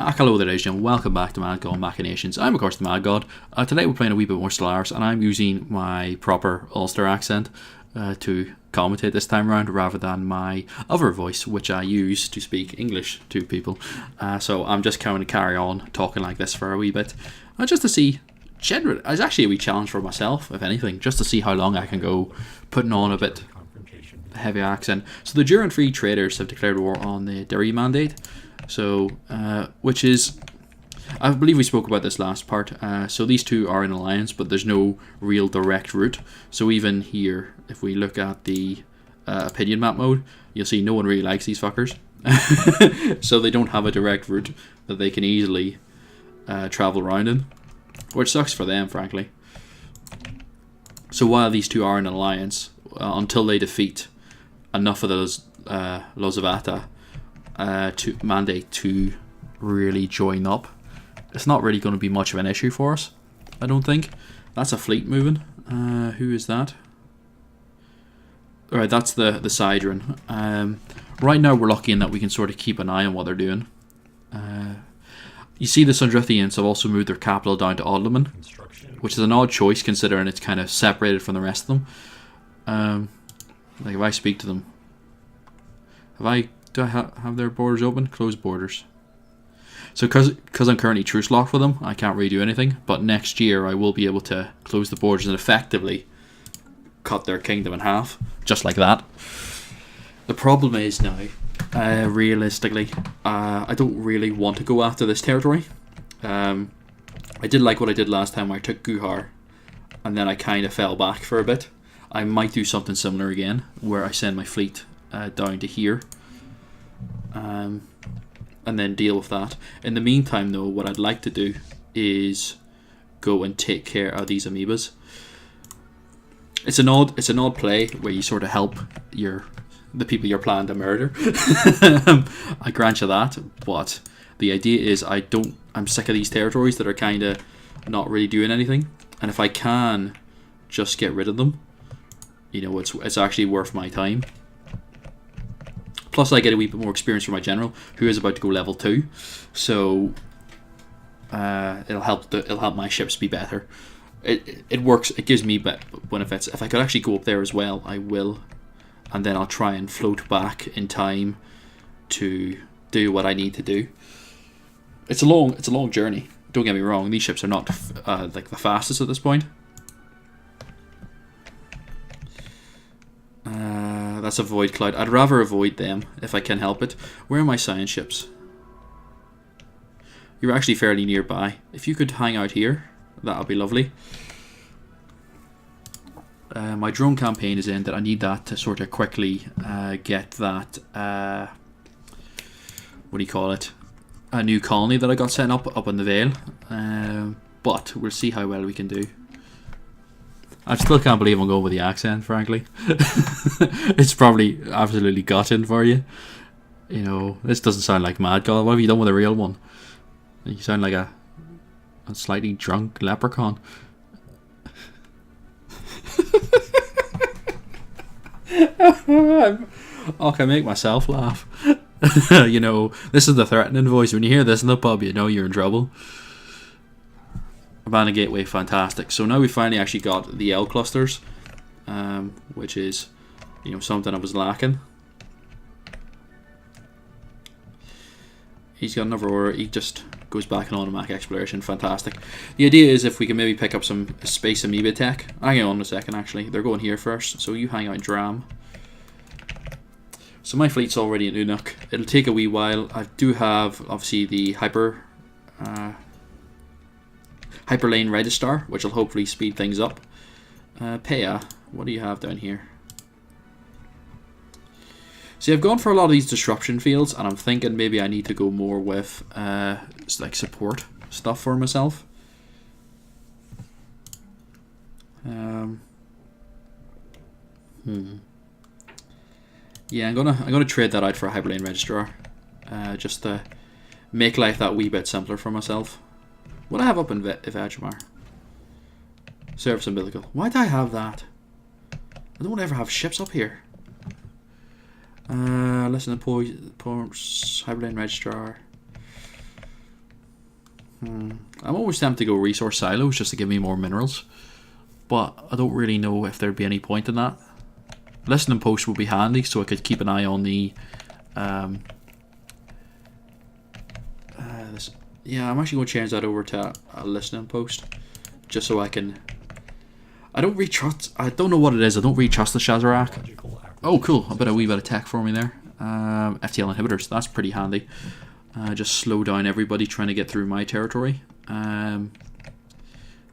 Hello there, ladies and gentlemen. Welcome back to Madgod Machinations. I'm of course the Madgod. Today we're playing a wee bit more Stellaris, and I'm using my proper Ulster accent to commentate this time around, rather than my other voice, which I use to speak English to people. So I'm just going to carry on talking like this for a wee bit, just to see. Generally, it's actually a wee challenge for myself, if anything, just to see how long I can go putting on a bit heavy accent. So the Duran Free Traders have declared war on the Derry Mandate. So, which is, I believe we spoke about this last part. So these two are in alliance, but there's no real direct route. So even here, if we look at the opinion map mode, you'll see no one really likes these fuckers. So they don't have a direct route that they can easily travel around in, which sucks for them, frankly. So while these two are in alliance, until they defeat enough of those Lozavata to mandate to really join up, it's not really going to be much of an issue for us, I don't think. That's a fleet moving. Who is that? Alright, that's the Sidron. Right now we're lucky in that we can sort of keep an eye on what they're doing. You see the Sundrithians have also moved their capital down to Odleman, which is an odd choice considering it's kind of separated from the rest of them. Like if I speak to them, do I have their borders open? Closed borders. So because I'm currently truce locked with them, I can't really do anything. But next year I will be able to close the borders and effectively cut their kingdom in half, just like that. The problem is now, realistically, I don't really want to go after this territory. I did like what I did last time where I took Guhar, and then I kind of fell back for a bit. I might do something similar again, where I send my fleet down to here, and then deal with that. In the meantime, though, what I'd like to do is go and take care of these amoebas. It's an odd play where you sort of help the people you're planning to murder. I grant you that, but the idea is I'm sick of these territories that are kind of not really doing anything, and if I can just get rid of them, you know, it's actually worth my time. Plus I get a wee bit more experience from my general, who is about to go level 2, so it'll help my ships be better. It works. It gives me benefits. If I could actually go up there as well, I will, and then I'll try and float back in time to do what I need to do. It's a long journey. Don't get me wrong. These ships are not like the fastest at this point. That's a Void Cloud. I'd rather avoid them if I can help it. Where are my science ships? You're actually fairly nearby. If you could hang out here, that would be lovely. My drone campaign is ended. I need that to sort of quickly get that, what do you call it? A new colony that I got set up in the Vale. But we'll see how well we can do. I still can't believe I'm going with the accent, frankly. It's probably absolutely gutting for you. You know, this doesn't sound like Madgod. What have you done with a real one? You sound like a slightly drunk leprechaun. I can make myself laugh. You know, this is the threatening voice. When you hear this in the pub, you know you're in trouble. Abandoned Gateway, fantastic. So now we finally actually got the L clusters, which is, you know, something I was lacking. He's got another order. He just goes back in automatic exploration. Fantastic. The idea is if we can maybe pick up some space amoeba tech. Hang on a second, actually. They're going here first. So you hang out in Dram. So my fleet's already in Unuk. It'll take a wee while. I do have, obviously, the Hyperlane Registrar, which will hopefully speed things up. Paya, what do you have down here? See, I've gone for a lot of these disruption fields, and I'm thinking maybe I need to go more with like support stuff for myself. Yeah, I'm gonna trade that out for a Hyperlane Registrar, just to make life that wee bit simpler for myself. What do I have up in Vajramar? Service umbilical. Why do I have that? I don't ever have ships up here. Listen to ports, Hyperlane Registrar. I'm always tempted to go resource silos just to give me more minerals. But I don't really know if there'd be any point in that. Listening post would be handy, so I could keep an eye on the... yeah, I'm actually going to change that over to a listening post. Just so I can... I don't really trust... I don't know what it is. I don't really trust the Shazarak. Oh, cool. A wee bit of tech for me there. FTL inhibitors. That's pretty handy. Just slow down everybody trying to get through my territory.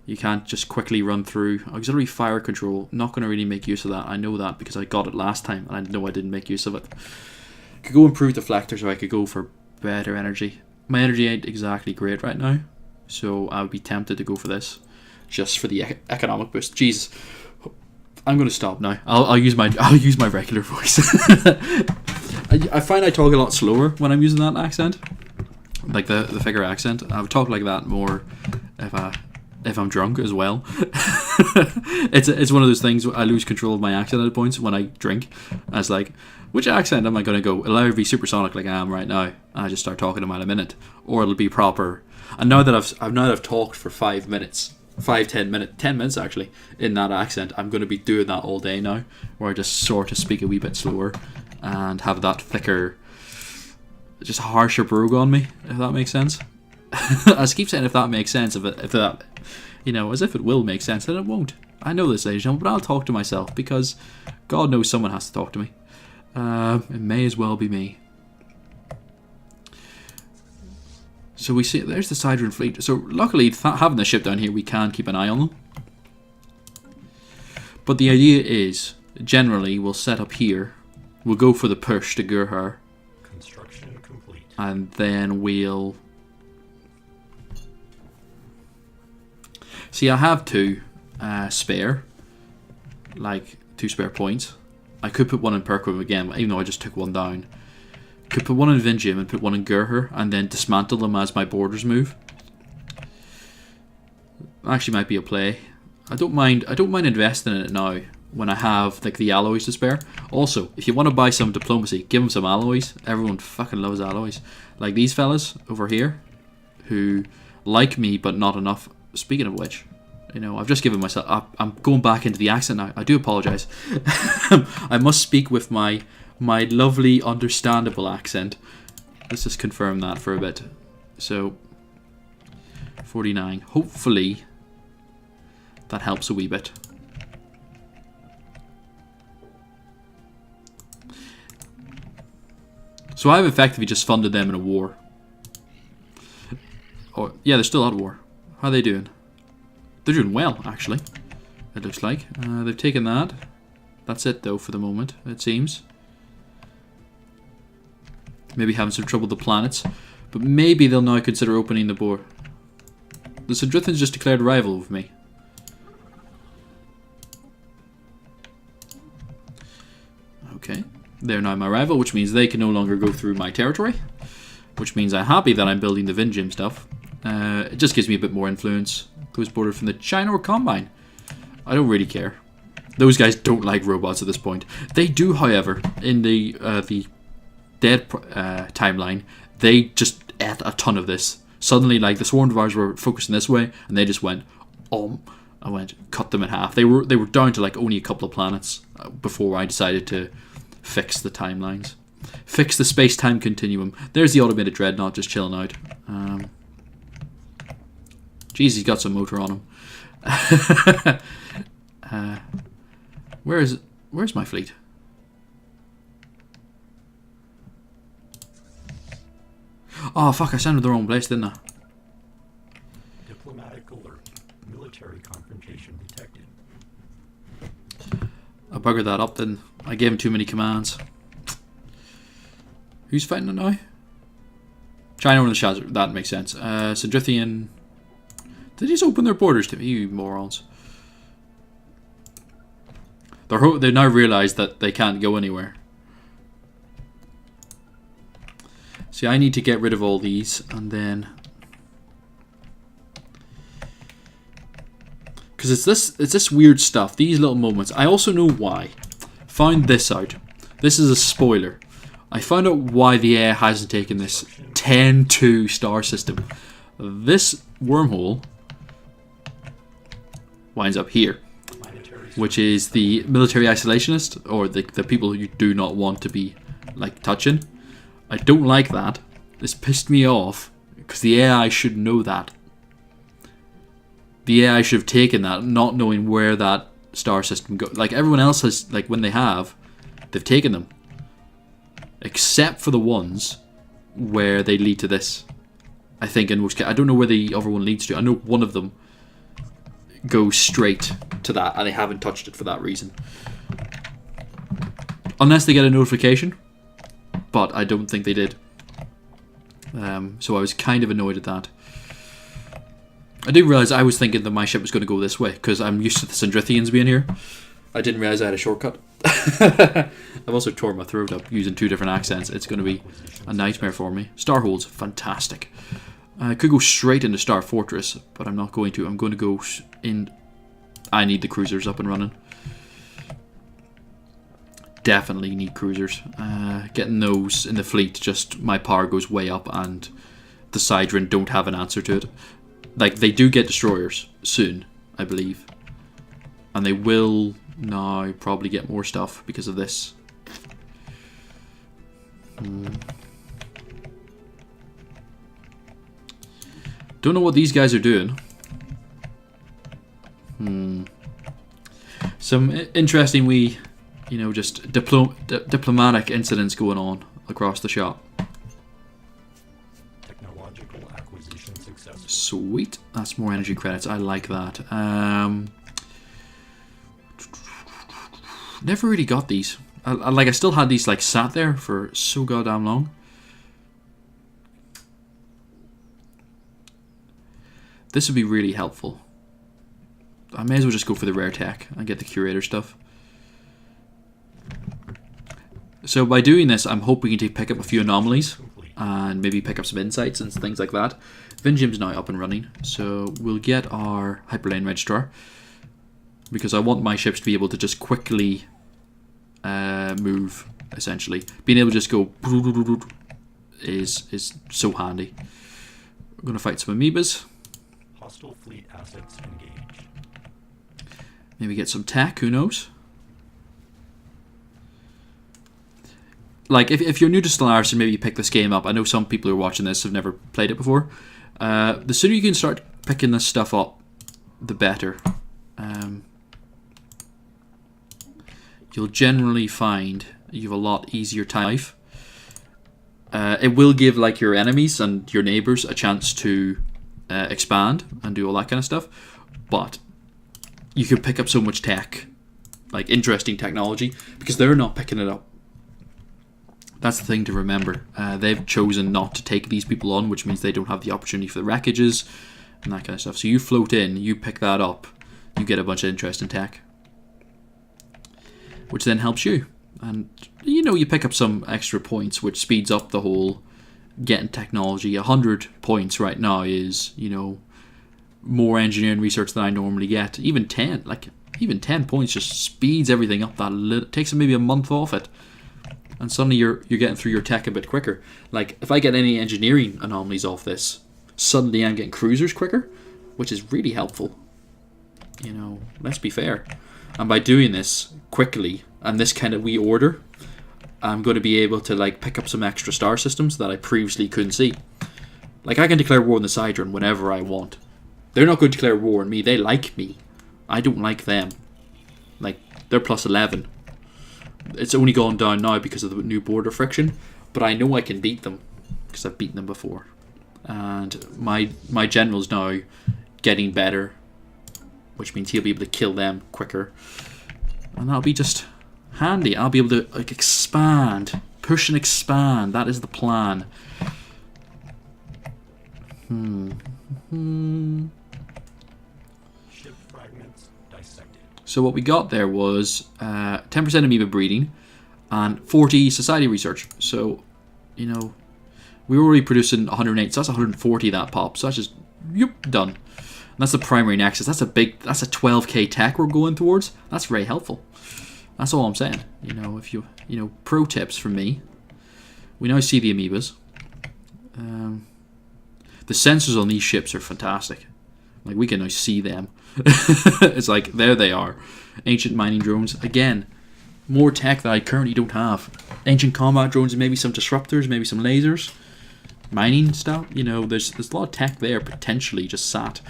You can't just quickly run through. Auxiliary fire control. Not going to really make use of that. I know that because I got it last time and I know I didn't make use of it. Could go improve deflectors, or I could go for better energy. My energy ain't exactly great right now, so I would be tempted to go for this, just for the economic boost. Jesus, I'm going to stop now. I'll use my regular voice. I find I talk a lot slower when I'm using that accent, like the figure accent. I would talk like that more if I'm drunk as well. It's one of those things where I lose control of my accent at points when I drink. I was like, which accent am I going to go? It'll either be supersonic like I am right now, and I just start talking about a minute, or it'll be proper. And now that I've talked for 5 minutes, 10 minutes actually, in that accent, I'm going to be doing that all day now, where I just sort of speak a wee bit slower and have that thicker, just harsher brogue on me, if that makes sense. I keep saying if that makes sense, if that, as if it will make sense, and it won't. I know this, ladies and gentlemen, but I'll talk to myself because God knows someone has to talk to me. It may as well be me. So we see, there's the Sidron fleet. So luckily, having the ship down here, we can keep an eye on them. But the idea is, generally, we'll set up here. We'll go for the push to Gurhar. Construction complete. And then we'll... See, I have 2 spare. Like, 2 spare points. I could put one in Perquim again, even though I just took one down. Could put one in Vinjim and put one in Gurhar, and then dismantle them as my borders move. Actually, might be a play. I don't mind investing in it now when I have like the alloys to spare. Also, if you want to buy some diplomacy, give them some alloys. Everyone fucking loves alloys. Like these fellas over here, who like me but not enough. Speaking of which, I've just given myself... I'm going back into the accent now. I do apologise. I must speak with my lovely, understandable accent. Let's just confirm that for a bit. So, 49. Hopefully, that helps a wee bit. So I've effectively just funded them in a war. Oh, yeah, they're still at war. How are they doing? They're doing well, actually. It looks like. They've taken that. That's it, though, for the moment, it seems. Maybe having some trouble with the planets. But maybe they'll now consider opening the board. The Sindrithans just declared rival with me. Okay. They're now my rival, which means they can no longer go through my territory. Which means I'm happy that I'm building the Vinjim stuff. It just gives me a bit more influence. Goes border from the China or Combine. I don't really care. Those guys don't like robots at this point. They do, however, in the dead timeline, they just ate a ton of this. Suddenly, like, the Swarm Devours were focusing this way, and they just went, I went, cut them in half. They were down to, like, only a couple of planets before I decided to fix the timelines. Fix the space-time continuum. There's the automated dreadnought just chilling out. Jeez, he's got some motor on him. Where's my fleet? Oh fuck! I sent them the wrong place, didn't I? Diplomatic alert. Military confrontation detected. I buggered that up, didn't I? Gave him too many commands. Who's fighting it now? China or the Shazar. That makes sense. Sindrithian. Did they just open their borders to me, you morons? They now realise that they can't go anywhere. See, I need to get rid of all these, and then... Because it's this weird stuff, these little moments. I also know why. Found this out. This is a spoiler. I found out why the AI hasn't taken this 10-2 star system. This wormhole winds up here, which is the military isolationist, or the people you do not want to be like touching. I don't like that. This pissed me off because the AI should know that. The AI should have taken that, not knowing where that star system goes. Like everyone else has, like when they've taken them, except for the ones where they lead to this. I think in most cases, I don't know where the other one leads to. I know one of them goes straight to that, and they haven't touched it for that reason. Unless they get a notification, but I don't think they did. So I was kind of annoyed at that. I didn't realise, I was thinking that my ship was going to go this way, because I'm used to the Sindrithians being here. I didn't realise I had a shortcut. I've also torn my throat up using 2 different accents. It's going to be a nightmare for me. Starhold's fantastic. I could go straight into Star Fortress, but I'm not going to. I'm going to go in... I need the cruisers up and running. Definitely need cruisers. Getting those in the fleet, just my power goes way up, and the Sidron don't have an answer to it. Like, they do get destroyers soon, I believe. And they will now probably get more stuff because of this. Don't know what these guys are doing. Some interesting just diplomatic incidents going on across the shop. Technological acquisition successful. Sweet. That's more energy credits. I like that. Never really got these. I still had these like sat there for so goddamn long. This would be really helpful. I may as well just go for the rare tech and get the curator stuff. So by doing this, I'm hoping to pick up a few anomalies and maybe pick up some insights and things like that. Vinjim's now up and running, so we'll get our hyperlane registrar, because I want my ships to be able to just quickly move, essentially. Being able to just go is so handy. We're going to fight some amoebas. Hostile fleet assets engaged. Maybe get some tech, who knows? Like, if you're new to Stellaris and maybe you pick this game up, I know some people who are watching this have never played it before. The sooner you can start picking this stuff up, the better. You'll generally find you have a lot easier time in life. It will give like your enemies and your neighbours a chance to expand and do all that kind of stuff, but you can pick up so much tech, like interesting technology, because they're not picking it up. That's the thing to remember. They've chosen not to take these people on, which means they don't have the opportunity for the wreckages and that kind of stuff. So you float in, you pick that up, you get a bunch of interesting tech, which then helps you. And you pick up some extra points, which speeds up the whole getting technology. 100 points right now is, more engineering research than I normally get. Even 10 points just speeds everything up that little. Takes maybe a month off it, and suddenly you're getting through your tech a bit quicker. Like, if I get any engineering anomalies off this, suddenly I'm getting cruisers quicker, which is really helpful. Let's be fair. And by doing this quickly and this kind of wee order, I'm going to be able to like pick up some extra star systems that I previously couldn't see. Like, I can declare war on the Sidron whenever I want. They're not going to declare war on me. They like me. I don't like them. Like, they're plus 11. It's only gone down now because of the new border friction, but I know I can beat them because I've beaten them before. And my general's now getting better, which means he'll be able to kill them quicker, and that'll be just handy. I'll be able to like expand, push and expand. That is the plan. Ship fragments dissected. So what we got there was 10% amoeba breeding and 40 society research. So, we were already producing 108, so that's 140 that pop. So that's just, done. And that's the primary nexus. That's a 12k tech we're going towards. That's very helpful. That's all I'm saying. If pro tips from me. We now see the amoebas. The sensors on these ships are fantastic. Like, we can now see them. It's like, there they are. Ancient mining drones. Again, more tech that I currently don't have. Ancient combat drones, and maybe some disruptors, maybe some lasers. Mining stuff. You know, there's a lot of tech there, potentially, just sat.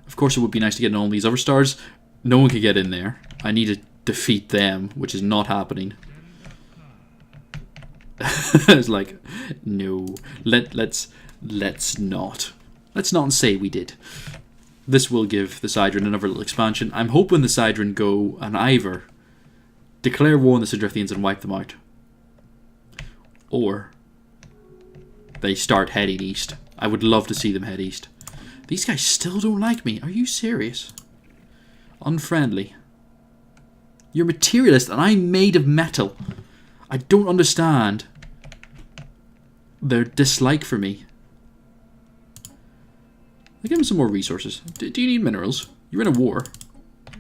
Of course, it would be nice to get in all these other stars. No one could get in there. I need to defeat them, which is not happening. It's like, no, let's not. Let's not say we did. This will give the Sidron another little expansion. I'm hoping the Sidron go and either declare war on the Sidrithians and wipe them out, or they start heading east. I would love to see them head east. These guys still don't like me. Are you serious? Unfriendly. You're materialist and I'm made of metal. I don't understand their dislike for me. Give them some more resources. Do you need minerals? You're in a war.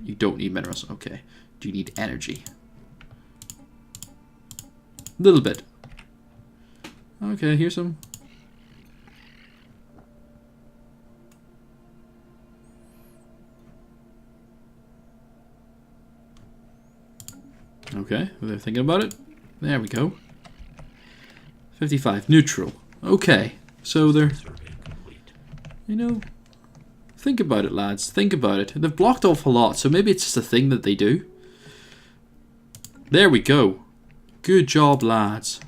You don't need minerals. Okay. Do you need energy? A little bit. Okay, here's some. Okay, they're thinking about it. There we go. 55, neutral. Okay, so they're... You know, think about it, lads. Think about it. They've blocked off a lot, so maybe it's just a thing that they do. There we go. Good job, lads.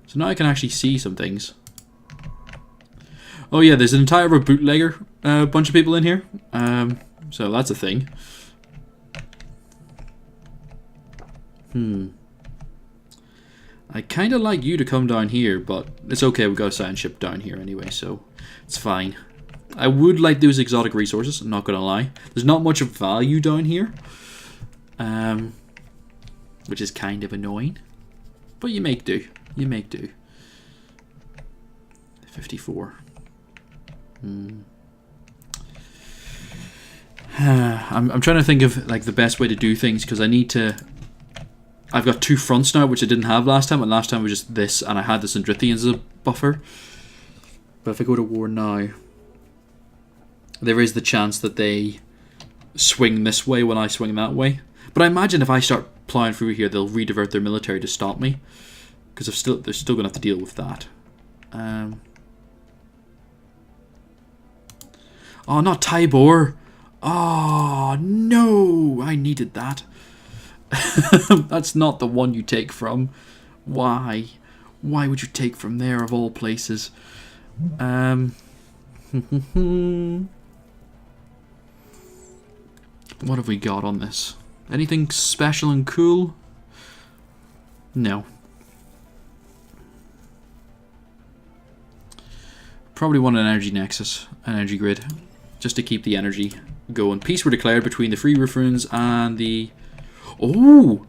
So now I can actually see some things. Oh yeah, there's an entire bootlegger bunch of people in here. So that's a thing. I kind of like you to come down here, but it's okay, we've got a science ship down here anyway, so it's fine. I would like those exotic resources, I'm not going to lie. There's not much of value down here, which is kind of annoying, but you make do. You make do. 54. I'm trying to think of like the best way to do things, because I need to... I've got two fronts now, which I didn't have last time, and last time was just this, and I had the Sindrithians as a buffer. But if I go to war now, there is the chance that they swing this way when I swing that way. But I imagine if I start ploughing through here, they'll redivert their military to stop me, because they're still going to have to deal with that. Oh, not Tybor! Oh, no! I needed that. That's not the one you take from. Why? Why would you take from there of all places? What have we got on this? Anything special and cool? No. Probably want an energy nexus, an energy grid, just to keep the energy going. Peace were declared between the Free Ruffians and the... Oh,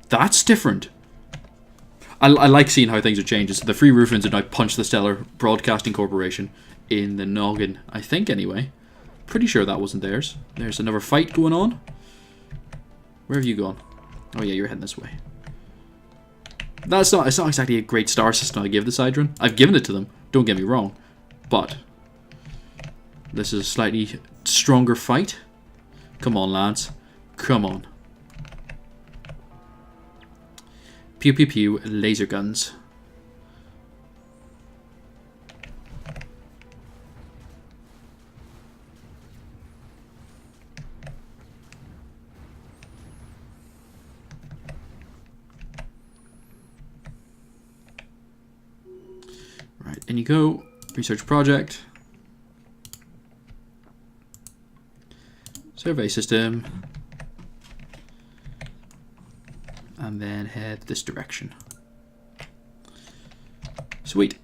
that's different. I like seeing how things are changing. The Free Ruffians have now punched the Stellar Broadcasting Corporation in the noggin, I think anyway. Pretty sure that wasn't theirs. There's another fight going on. Where have you gone? Oh yeah, you're heading this way. It's not exactly a great star system I give the Sidron. I've given it to them, don't get me wrong. But this is a slightly stronger fight. Come on, lads. Come on. Pew pew pew, laser guns. Right, in you go. Research project. Survey system. And then head this direction. Sweet.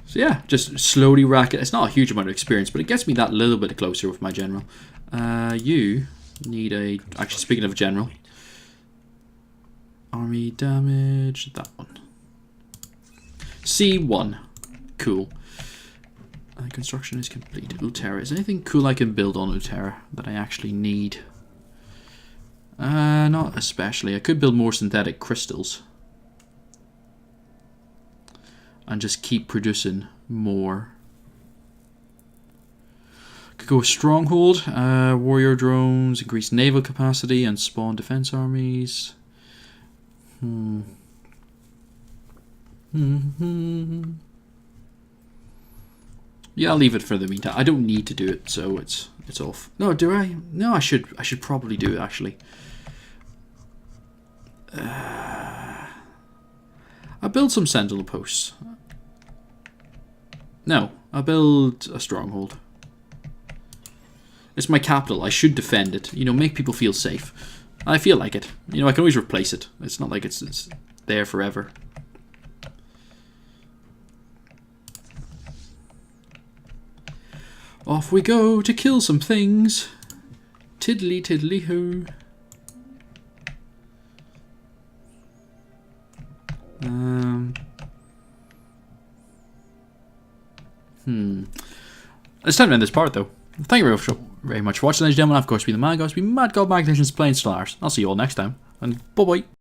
So yeah, just slowly rack it. It's not a huge amount of experience, but it gets me that little bit closer with my general. You need a... Actually, speaking of general. Army damage, that one. C1. Cool. Construction is complete. Ulterra. Is there anything cool I can build on Ulterra that I actually need? Not especially. I could build more synthetic crystals. And just keep producing more. Could go with Stronghold, warrior drones, increase naval capacity, and spawn defense armies. Yeah, I'll leave it for the meantime. I don't need to do it, so it's off. No, do I? No, I should probably do it actually. I build some sentinel posts. No, I build a stronghold. It's my capital. I should defend it. You know, make people feel safe. I feel like it. You know, I can always replace it. It's not like it's there forever. Off we go to kill some things. Tiddly tiddly hoo. It's time to end this part though. Thank you very much for watching, ladies and gentlemen. I've of course been the Madgod. It's been Madgod Magnations playing Stellaris. I'll see you all next time. And bye bye.